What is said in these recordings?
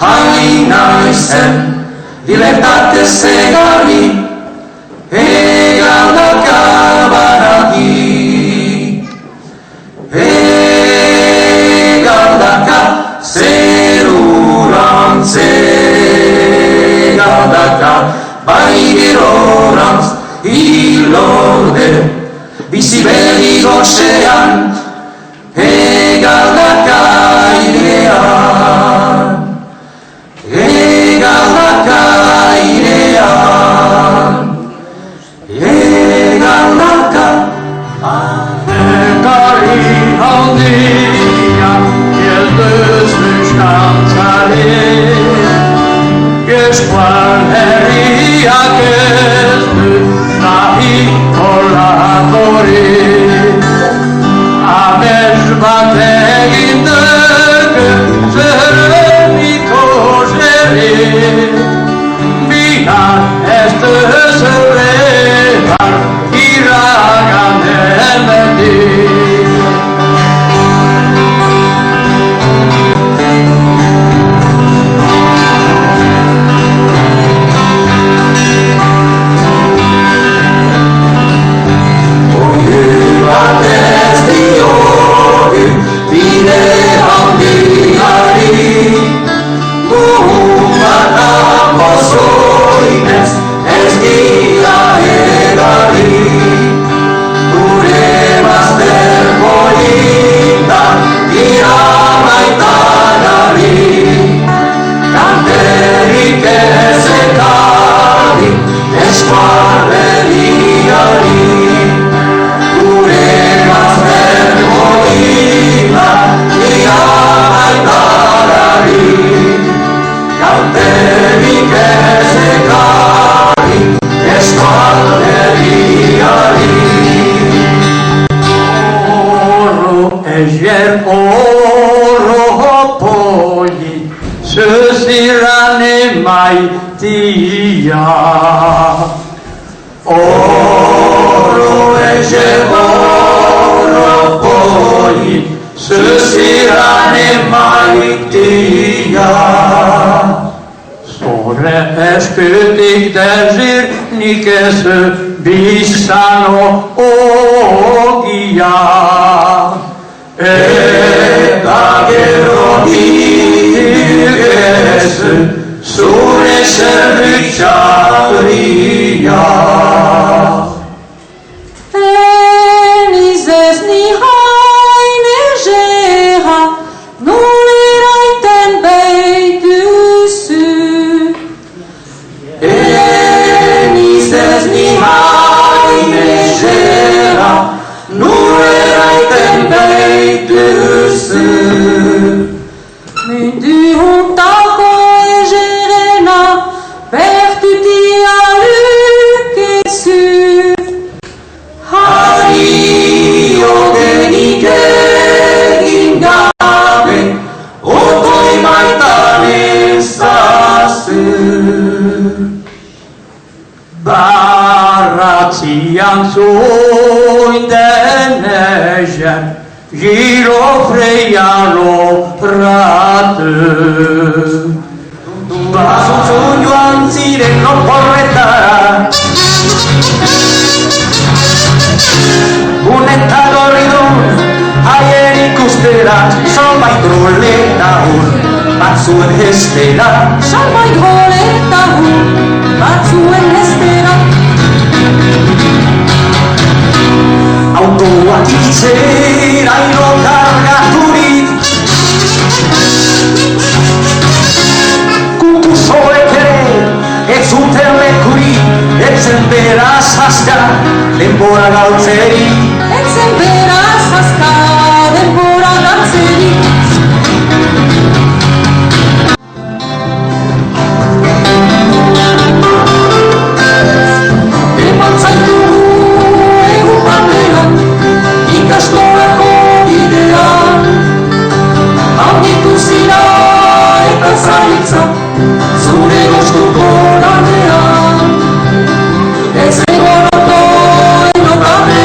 haina izen, libertate segarri, egaldaka baraki. Egaldaka zerurantz, egaldaka baigirorantz, hilorde, bizi begi goxean, egaldaka irean, egaldaka irean, egaldaka ekarri handia, gelduz nuskantzare, geskuan herriak ez du nahi kolatore. Amets bat egin dugu zerreniko zerre, bihan ez duzuretan iragan hemendik. Oro eje oro poi, susirane maitia. Sore eskutik dezir nikese bisano ogia. Eta gero ikese zure zerbitzaria. Feliz ez nihaine zera, noleraiten beituzu. Feliz ez nihaine zera, noleraiten beituzu. Mundu hontako egerena, bertutia lukezu. Hario genik egin gabe, otoi maitan ezazu. Baratzian zuinden ezen, giro freia lorratu. Bazutzun joan ziren loporretara, Guneta gorri duen, haien ikustera, salbait roleta hur, batzuen estera. Salbait roleta hur, batzuen estera. Autoak itzera ino kargaturik, kutusoek ere, ez zuten lekurik, etzen beraz haska, denbora galtzeri. Etzen beraz haska, denbora galtzeri. Eman zaitu egun batean, ikastolako bidean, handitu zira eta zaitza, zure gustuko lanean. Ez egon ondo enotabe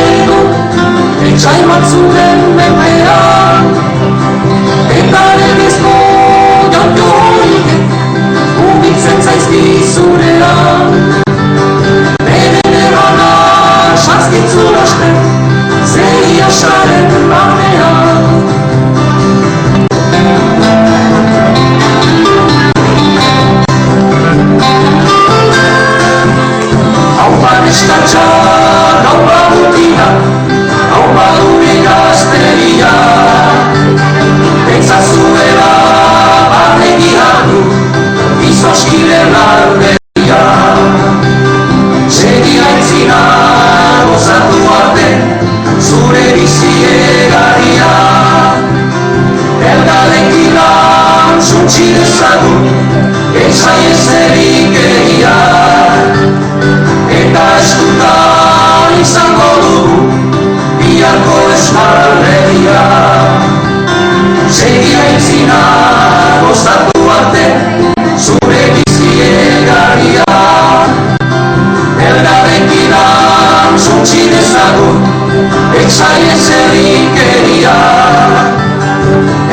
dezagun, esaiezerik egia. Eta eskutan izango dugu, biharko Euskal Herria. Segi aintzina gozatu arte, zure bizi egaria. Elgarrekin antzontzi dezagun, esaiezerik egia.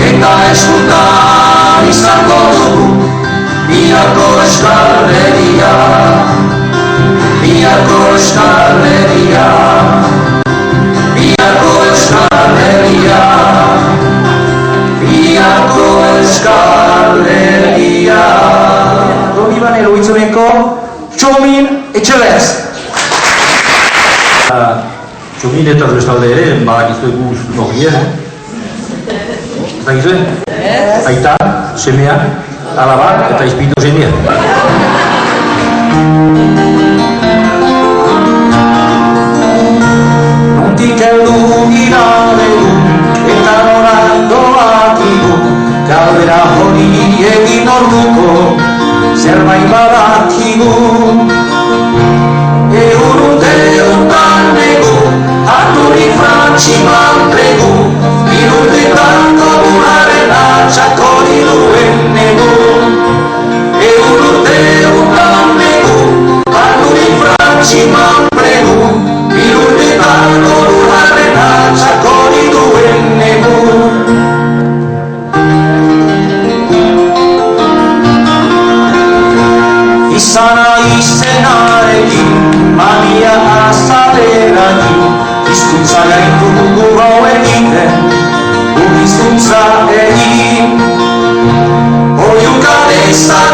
Eta eskutan izango dugu, biharko Euskal Herria. Biharko Euskal Herria. Biharko Euskal Herria. Biharko Euskal Herria. Domiban eroitzuneko Txomin Etxebez. Txomin eta bestalde ere, badakizu eguz nogien. Ez dakizu? Aita, semea, alaba eta izpitu semea. Nontik heldu gira dugu, eta norandoak igu, galdera hori egin orduko, zerbait badakigu. Eurunte untan negu, harturik frantximan pregu, irurtetako buraren atxako diruen negu. Eurunte untan negu, harturik frantximan pregu, irurtetako buraren atxako diruen negu. Izana izenarekin, mania azalerakin, hizkuntza gaitu dugu hau egiten, gu hizkuntza egin. Oiuka dezan